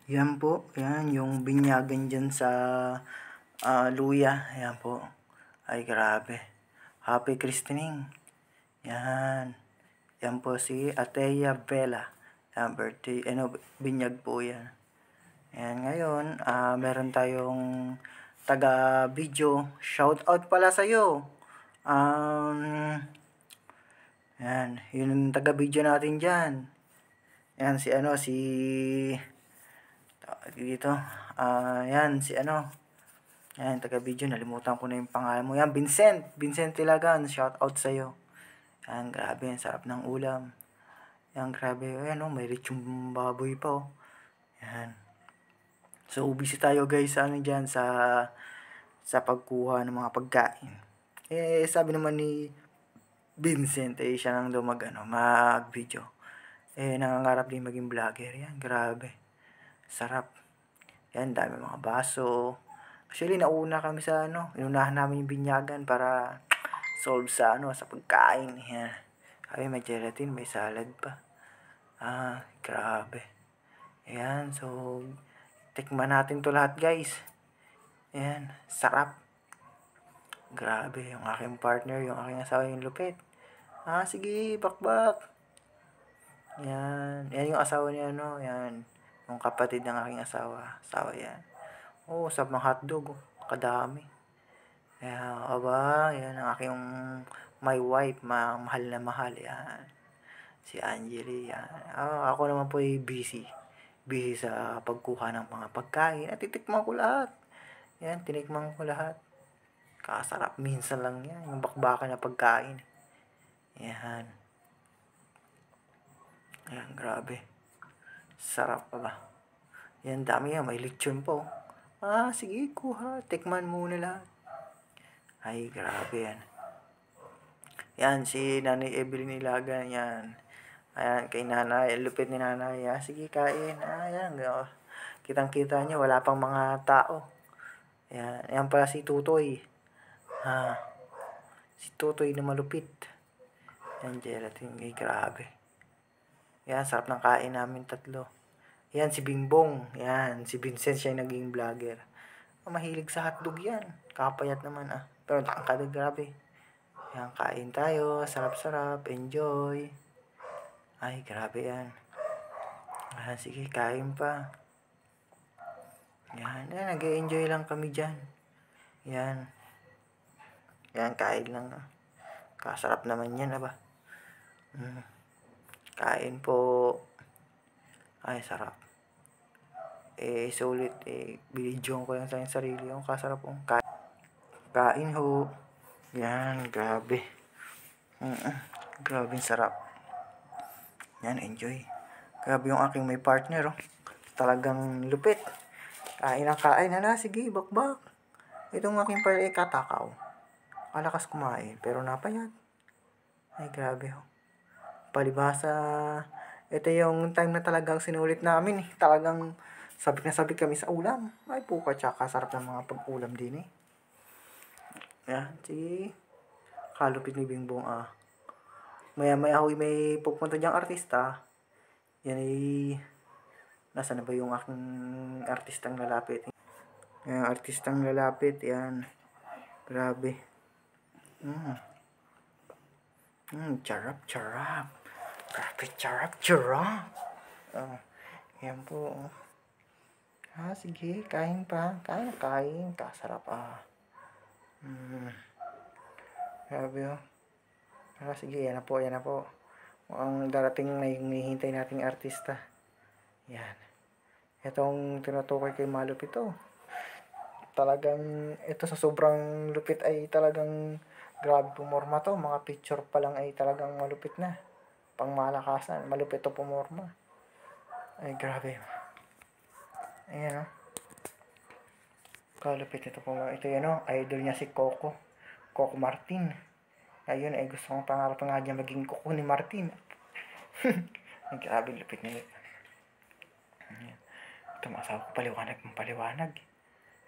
Yan po, yan yung binyagan dyan sa luya. Yan po. Ay grabe. Happy christening. Yan. Yan po si Ateya Bella. Yan, birthday, binyag po yan. Yan, ngayon, meron tayong taga-video. Shout out pala sa'yo. Yan, yun yung taga-video natin dyan. Yan, si dito. Yan, yan, taga-video, nalimutan ko na yung pangalan mo. Yan, Vincent Tilagan, shout out sa'yo. Yan, grabe, ang sarap ng ulam. Yan, grabe, ayan may lechong baboy pa Yan. So, busy tayo guys, dyan, sa pagkuha ng mga pagkain. Sabi naman ni Vincent, siya nang daw mag-video. Nangangarap din maging vlogger. Yan, grabe. Sarap. Yan, dami mga baso. Actually, nauna kami inunahan namin yung binyagan para solve sa pagkain. Yan. Ay, may gelatin, may salad pa. Grabe. Ayan, so, tikman natin to lahat, guys. Ayan, sarap. Grabe, yung aking partner, yung aking asawa, yung lupit. Sige, bakbak. Yan, yan yung asawa niya, yan. Yung kapatid ng aking asawa. Asawa yan. Sarap ng hotdog, kadami. Yan ang aking my wife, mahal na mahal, yan. Si Angeli, yan. Ako naman po ay busy sa pagkuha ng mga pagkain. At titikman ko lahat. Yan, tinikman ko lahat. Kasarap, minsan lang yan. Yung bakbakan na pagkain. Yan. Yan, grabe. Sarap pa ba? Yan, dami yan. May lechon po. Sige, kuha. Tikman muna lahat. Ay, grabe yan. Yan, si Nanay Evelyn Ilagan, yan. Ayan, kay nanay, lupit ni nanay. Sige, kain. Ayan, kitang-kita niya, wala pang mga tao. Ayan pala si Tutoy. Si Tutoy na malupit. Yan, gelatin. Ay, grabe. Yan, sarap ng kain namin tatlo. Yan, si Bingbong. Yan, si Vincent, siya yung naging vlogger. Mahilig sa hotdog yan. Kapayat naman, Pero tangkad, grabe. Yan, kain tayo. Sarap-sarap. Enjoy. Ay, grabe yan. Sige, kain pa. Yan, nag-enjoy lang kami dyan. Yan. Yan, kain lang. Kasarap naman yan, Kain po. Ay, sarap. Sulit, binidyoan ko lang sa sarili yung kasarap kong kain ho. Yan, grabe. Grabe, sarap. Yan, enjoy. Grabe yung aking may partner, Talagang lupit. Kain na kain. Sige, bakbak. Itong aking partner, katakaw. Kalakas kumain, pero napayat. Ay, grabe, Palibasa, ito yung time na talagang sinulit namin, Talagang sabik na sabik kami sa ulam. Ay, puka, tsaka sarap ng mga pag-ulam din, Yan, sige. Kalupit ni Bingbong, Maya-maya may pupunta diyang artista. Yan nasa na ba yung aking artistang lalapit? Yan, artistang lalapit, yan. Grabe. Charap. Grabe, charap. Yan po, sige, kain pa. Kain. Kasarap, Grabe, sige, yan na po. Ang darating na yung hihintay nating artista. Yan. Itong tinutukoy kay malupit Talagang, ito sa sobrang lupit ay talagang grabe pumorma to. Mga picture pa lang ay talagang malupit na. Pangmalakasan, malupit to pumorma. Ay, grabe. Ayan, Kalupit ito po. Ito yan, idol niya si Coco Martin. Ayun, gusto kong pangarap nga niya maging Coco ni Martin. Ay, grabe, lupit na yun. Ito, masawa ko, paliwanag.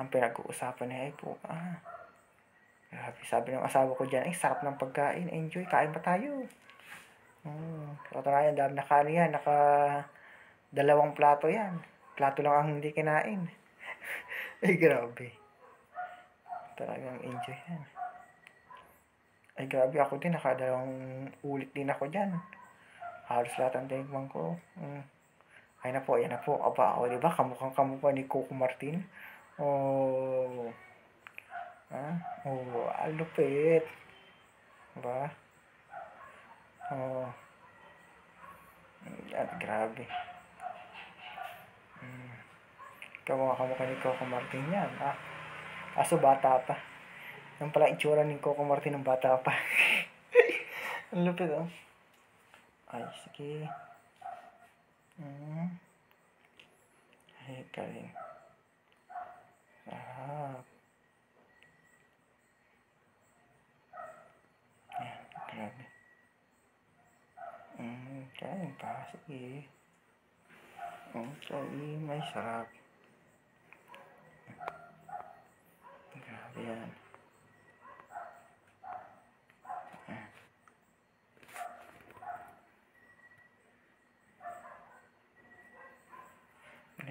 Ang pinag-uusapan niya ay po, grabe, sabi ng asawa ko dyan, sarap ng pagkain, enjoy, kain pa tayo. Katunayan, dami na kanin yan, 2 plato yan. plato lang ang hindi kinain. Ay, grabe. Talagang enjoy yan. Ay, grabe ako din. Nakadalawang ulit din ako dyan. Halos lahat ang tinikman ko. Ay na po, ayan na po. Aba, o, diba? Kamukhang kamukha ni Coco Martin. Oh. Oh, ang lupit. Diba? Oh. At grabe. Kamukha ni Coco Martin yan. Aso bata pa. Yan pala itsura ni Coco Martin ng bata pa. Ang lupit, oh. Ay, sige. Ay, galing. Sarap. Ayan, grabe. Kain pa. Sige. Kain. Ay, sarap. Grabe yan.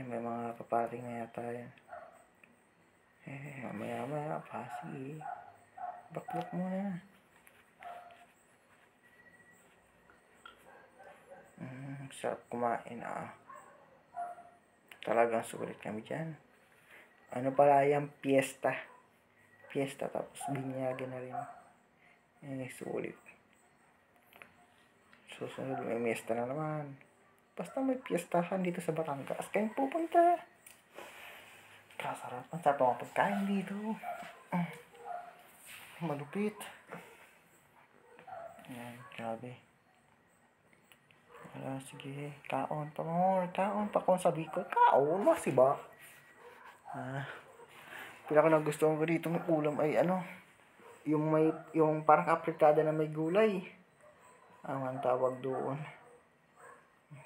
May mga paparating na yata yan. Mamaya pa. Sige. Baklok mo na. Sarap kumain, Talagang sulit kami dyan. Ano pala yan? Fiesta. Tapos binyage na rin. Sulit. Susunod may fiesta na naman. Basta may fiestahan dito sa Batangas, kayong pupunta. Kasarap. Ang sarap mga pagkain dito. Malupit. Ayan, grabe. Wala, sige. Kaon pa more. Kaon pa kung sabi ko. Kaon, masi ba? Pinaka nagustuhan ko dito ng ulam ay yung parang apritada na may gulay. Ang tawag doon.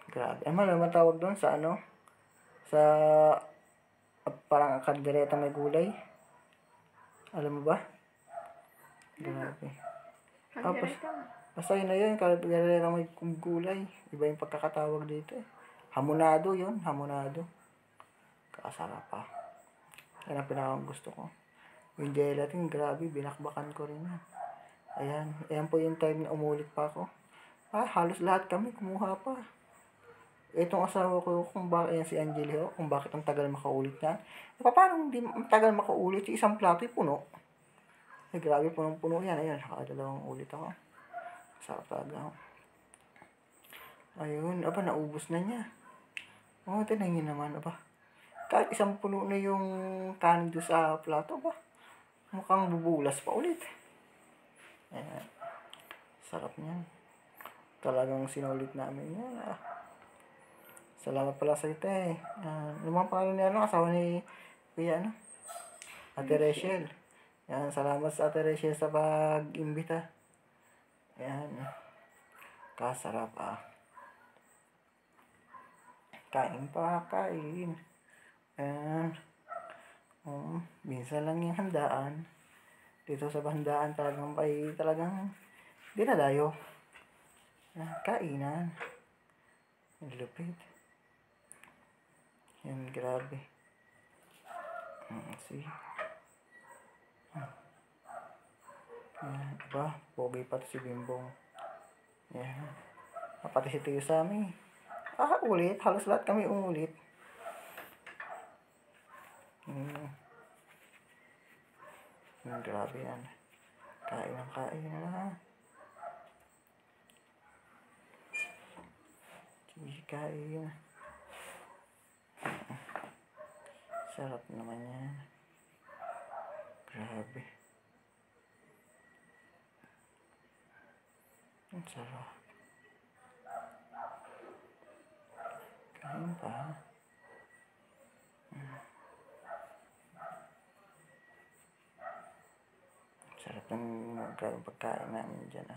Grabe. Naman tawag doon sa sa parang kaldereta may gulay. Alam mo ba? Grabe. Basta yun na yun, kaldereta may gulay. Iba yung pagkakatawag dito eh. Hamonado yun, hamonado. Kasarap pa. Yan ang pinakang gusto ko. Yung gelatin, grabe, binakbakan ko rin yan. Ayan po yung time na umulit pa ako. Halos lahat kami kumuha pa. Itong asawa ko, kung bakit si Angelio, kung bakit ang tagal makaulit yan. Paano hindi ang tagal makaulit? Yung isang plato puno. Grabe, punong-puno yan. Ayan, nakadalawang ulit ako. Sarap talaga. Ayun, naubos na niya. Tinan niyo naman, kahit isang puno na yung kanin doon sa plato, mukhang bubulas pa ulit. Ayan. Sarap niyan. Talagang sinulit namin yan. Salamat pala sa ito eh. Lumang pangalan niya, asawa ni Kuya, Ate Rachel. Yan, salamat sa Ate Rachel sa pag-imbita. Yan. Kasarap, Kain pa, kain. Ayan. Minsan lang yung handaan. Dito sa handaan talagang dinadayo. Kainan. Lupit. Yan, grabe. See? Yan, pogi pa si Bimbong. Yan. Pati si Tiyo Sammy. Ulit. Halos lahat kami umulit. Grabe yan. Kain na. Sige, kain. Sarap naman yan. Grabe. Ang sarap. Kain pa. Sarap ng pagkain namin dyan,